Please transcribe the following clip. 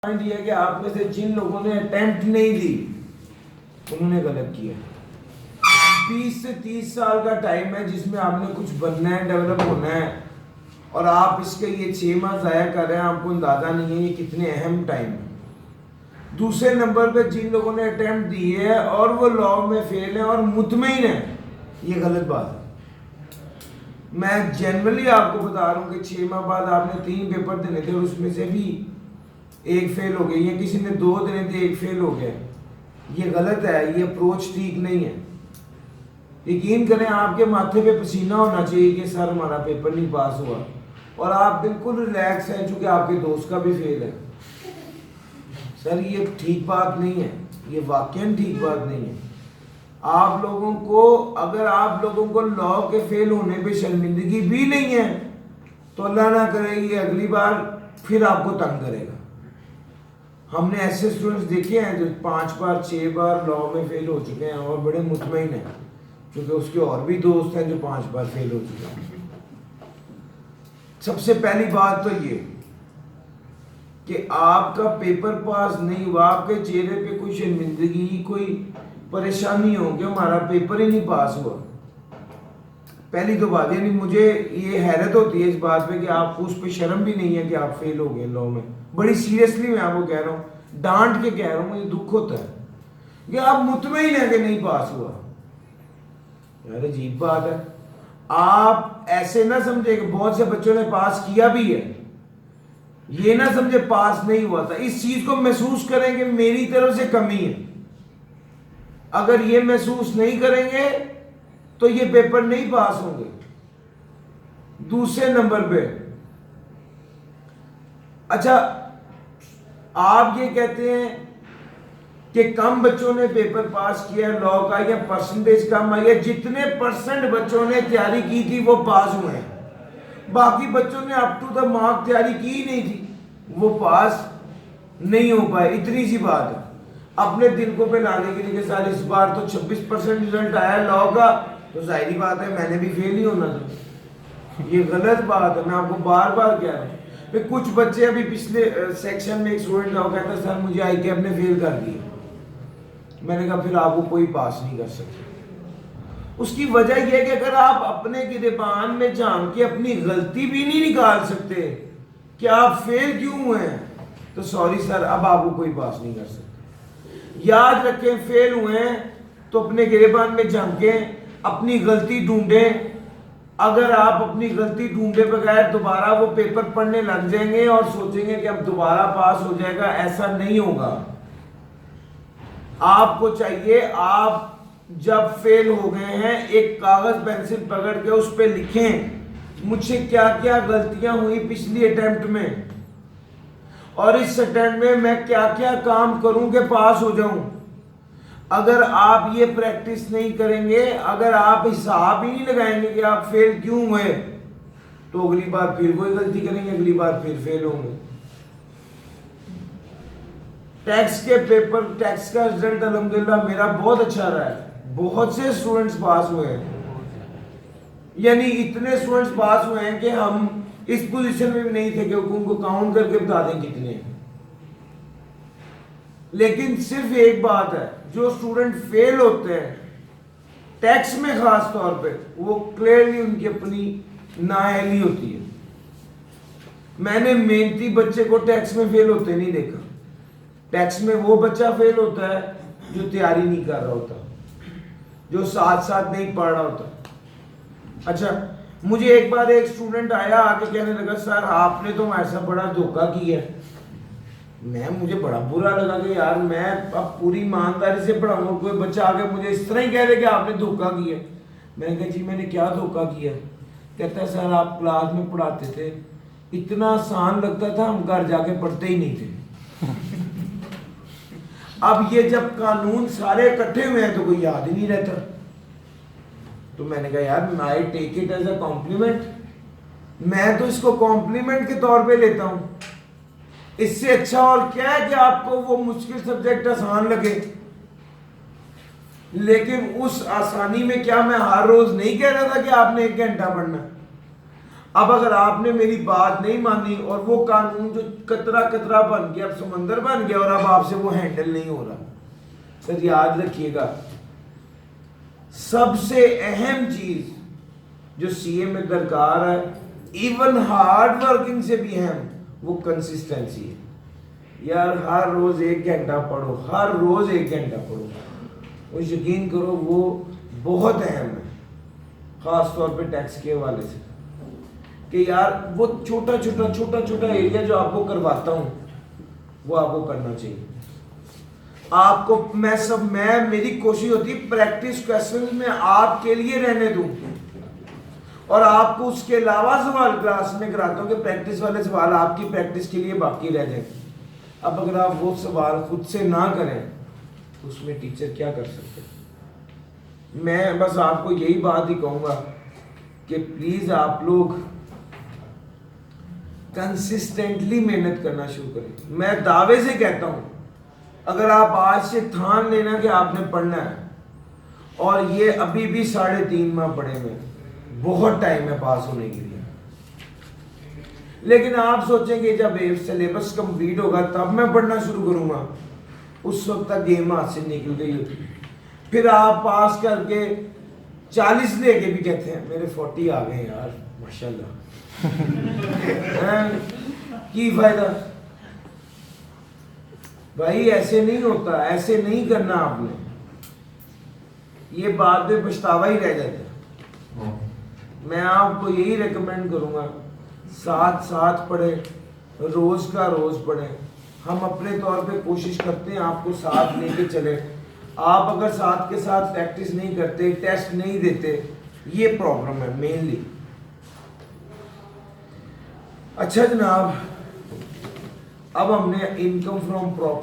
Point ये है कि आप में से जिन लोगों ने अटेम्प्ट नहीं दी उन्होंने गलत किया। 20 से 30 साल का टाइम है जिसमें आपने कुछ बनना है, डेवलप होना है, और आप इसके ये 6 माह ज़ाया कर रहे हैं, आपको अंदाज़ा नहीं है ये कितने अहम टाइम है। दूसरे नंबर पे जिन लोगों ने अटेम्प्ट दिए है और वो लॉ में फेल है और मुतमईन है, ये गलत बात है। मैं जनरली आपको बता रहा हूँ कि 6 माह बाद आपने 3 पेपर देने थे और उसमें से भी एक फेल हो गई, या किसी ने 2 देने थे, एक फेल हो गया। ये गलत है, ये अप्रोच ठीक नहीं है। यकीन करें आपके माथे पे पसीना होना चाहिए कि सर हमारा पेपर नहीं पास हुआ, और आप बिल्कुल रिलैक्स हैं चूंकि आपके दोस्त का भी फेल है। सर ये ठीक बात नहीं है, ये वाकई ठीक बात नहीं है। आप लोगों को, अगर आप लोगों को लॉ के फेल होने पे शर्मिंदगी भी नहीं है तो अल्लाह ना करे ये अगली बार फिर आपको तंग करेगा। हमने ऐसे स्टूडेंट्स देखे हैं जो 5 बार 6 बार लॉ में फेल हो चुके हैं और बड़े मुतमईन हैं, क्योंकि उसके और भी दोस्त हैं जो 5 बार फेल हो चुके हैं। सबसे पहली बात तो ये कि आपका पेपर पास नहीं हुआ, आपके चेहरे पे कोई शर्मिंदगी, कोई परेशानी हो कि हमारा पेपर ही नहीं पास हुआ। पहली तो बात, यानी मुझे ये हैरत होती है इस बात पे कि आपको उस पर शर्म भी नहीं है कि आप फेल हो गए लॉ में। बड़ी सीरियसली मैं आपको कह रहा हूँ, डांट के कह रहा हूँ, मुझे दुख होता है कि आप मुतमईन है कि नहीं पास हुआ। यार अजीब बात है। आप ऐसे ना समझे कि बहुत से बच्चों ने पास किया भी है, ये ना समझे पास नहीं हुआ था। इस चीज को महसूस करें कि मेरी तरफ से कमी है। अगर ये महसूस नहीं करेंगे तो ये पेपर नहीं पास होंगे। दूसरे नंबर पे, अच्छा आप ये कहते हैं कि कम बच्चों ने पेपर पास किया लॉ का, या परसेंटेज कम आई है। जितने परसेंट बच्चों ने तैयारी की थी वो पास हुए हैं, बाकी बच्चों ने अप टू द मार्क तैयारी की ही नहीं थी, वो पास नहीं हो पाए। इतनी सी बात है। अपने दिल को पे लाने के लिए सर इस बार तो 26% रिजल्ट आया लॉ का, तो जाहिर बात है मैंने भी फेल ही होना था। ये गलत बात है, मैं आपको बार बार कह रहा हूँ। फिर कुछ बच्चे, अभी पिछले सेक्शन में एक स्टूडेंट था, कहता सर मुझे आई कैप ने फेल कर दिया। मैंने कहा फिर आपको कोई पास नहीं कर सकता। उसकी वजह यह है कि अगर आप अपने गिरेबान में झांक के अपनी गलती भी नहीं निकाल सकते कि आप फेल क्यों हुए हैं, तो सॉरी सर अब आपको कोई पास नहीं कर सकते। याद रखें, फेल हुए हैं तो अपने गिरेबान में झांकें, अपनी गलती ढूंढें। अगर आप अपनी गलती ढूंढे बगैर दोबारा वो पेपर पढ़ने लग जाएंगे और सोचेंगे कि अब दोबारा पास हो जाएगा, ऐसा नहीं होगा। आपको चाहिए, आप जब फेल हो गए हैं एक कागज पेंसिल पकड़ के उस पर लिखें मुझसे क्या क्या गलतियां हुई पिछली अटेम्प्ट में, और इस अटेम्प्ट में मैं क्या क्या काम करूं कि पास हो जाऊं। अगर आप ये प्रैक्टिस नहीं करेंगे, अगर आप हिसाब ही नहीं लगाएंगे कि आप फेल क्यों हुए, तो अगली बार फिर कोई गलती करेंगे, अगली बार फिर फेल होंगे। टैक्स के पेपर, टैक्स का रिजल्ट अल्हम्दुलिल्लाह मेरा बहुत अच्छा रहा है, बहुत से स्टूडेंट्स पास हुए हैं। यानी इतने स्टूडेंट्स पास हुए हैं कि हम इस पोजीशन में भी नहीं थे कि उनको काउंट करके बता दें कितने हैं। लेकिन सिर्फ एक बात है, जो स्टूडेंट फेल होते हैं टैक्स में खास तौर पे, वो क्लियरली उनकी अपनी नाअहली होती है। मैंने मेहनती बच्चे को टैक्स में फेल होते नहीं देखा। टैक्स में वो बच्चा फेल होता है जो तैयारी नहीं कर रहा होता, जो साथ साथ नहीं पढ़ रहा होता। अच्छा, मुझे एक बार एक स्टूडेंट आया, आके कहने लगा सर आपने तो हमारे साथ बड़ा धोखा किया। मुझे बड़ा बुरा लगा कि यार मैं अब पूरी ईमानदारी से पढ़ाऊंगा, कोई बच्चा आके मुझे इस तरह ही कह दे कि आपने धोखा किया। मैंने कहा जी मैंने क्या धोखा किया? कहता है सर आप क्लास में पढ़ाते थे, इतना आसान लगता था, हम घर जाके पढ़ते ही नहीं थे। अब ये जब कानून सारे इकट्ठे हुए हैं तो कोई याद ही नहीं रहता। तो मैंने कहा यार I take it as a compliment, मैं तो इसको कॉम्प्लीमेंट के तौर पे लेता हूं। इससे अच्छा और क्या है कि आपको वो मुश्किल सब्जेक्ट आसान लगे। लेकिन उस आसानी में क्या मैं हर रोज नहीं कह रहा था कि आपने 1 घंटा पढ़ना। अब अगर आपने मेरी बात नहीं मानी और वो कानून जो कतरा कतरा बन गया अब समंदर बन गया और अब आपसे वो हैंडल नहीं हो रहा, सर याद रखिएगा सबसे अहम चीज जो सीए में दरकार है, इवन हार्ड वर्किंग से भी अहम, वो कंसिस्टेंसी है। यार हर रोज 1 घंटा पढ़ो, हर रोज 1 घंटा पढ़ो, और यकीन करो वो बहुत अहम है, खास तौर पे टैक्स के हवाले से, कि यार वो छोटा छोटा एरिया जो आपको करवाता हूँ वो आपको करना चाहिए। आपको मैं मेरी कोशिश होती है प्रैक्टिस क्वेश्चन में आपके लिए रहने दूं और आपको उसके अलावा सवाल क्लास में कराता हूँ कि प्रैक्टिस वाले सवाल आपकी प्रैक्टिस के लिए बाकी रह जाए। अब अगर आप वो सवाल खुद से ना करें तो उसमें टीचर क्या कर सकते हैं। मैं बस आपको यही बात ही कहूँगा कि प्लीज आप लोग कंसिस्टेंटली मेहनत करना शुरू करें। मैं दावे से कहता हूं अगर आप आज से ठान लेना कि आपने पढ़ना है और ये अभी भी 3.5 माह पढ़े हुए, बहुत टाइम है पास होने के लिए, लेकिन आप सोचेंगे जब सिलेबस कंप्लीट होगा तब मैं पढ़ना शुरू करूंगा, उस वक्त तक गेम हाथ से निकल गई होती। फिर आप पास करके 40 लेके भी कहते हैं मेरे 40 आ गए यार माशाल्लाह की फायदा भाई, ऐसे नहीं होता, ऐसे नहीं करना आपने, ये बाद में पछतावा ही रह जाता है। मैं आपको यही रेकमेंड करूंगा साथ साथ पढ़े, रोज का रोज पढ़े। हम अपने तौर पे कोशिश करते हैं आपको साथ लेके चले, आप अगर साथ के साथ प्रैक्टिस नहीं करते, टेस्ट नहीं देते, ये प्रॉब्लम है मेनली। अच्छा जनाब, अब हमने इनकम फ्रॉम प्रॉपर्टी